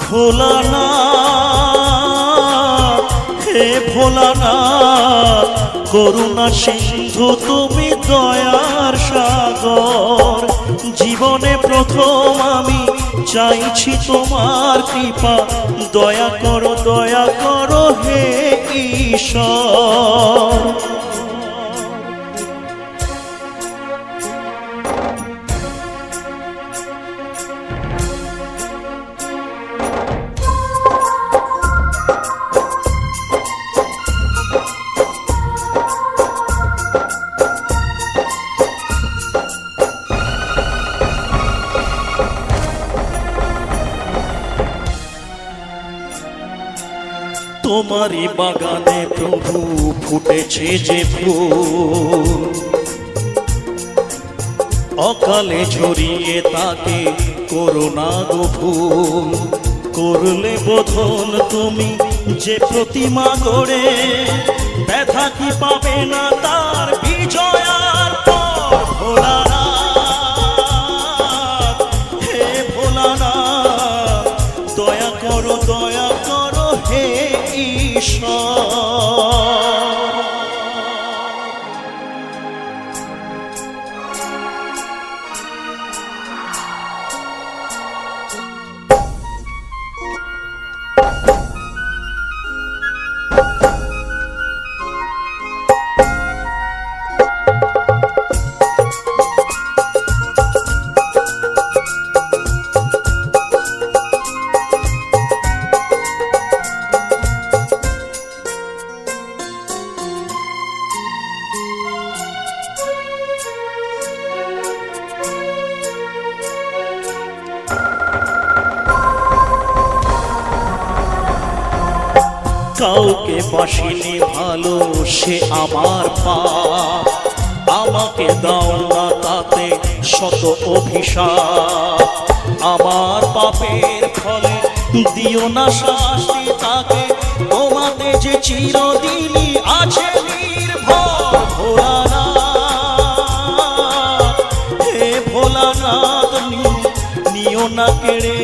ভোলানাথ, হে ভোলানাথ, করুণা সিন্ধু তুমি দয়ার সাগর। জীবনে প্রথম আমি চাইছি তোমার কৃপা, দয়া করো হে ঈশ্বর। তোমারই বাগানে প্রভু ফুটেছে যে ফুল, অকালে ঝরিয়ে তাকে করোনা গো ভুল। করলে বোধন তুমি যে প্রতিমা গড়ে, ব্যথা কি পাবে না তার বিজয়ার পর। ভোলানাথ, হে ভোলানাথ, দয়া করো হে ঈশ্বর। কাউকে বাসিনি ভালো সে আমার পাপ, আমাকে দাও না তাতে শত অভিশাপ। আমার পাপের ফলে দিও না শাস্তি তাকে, তোমাতে যে চিরদিনই আছে নির্ভর। ভোলানাথ, হে ভোলানাথ, নিও না কেড়ে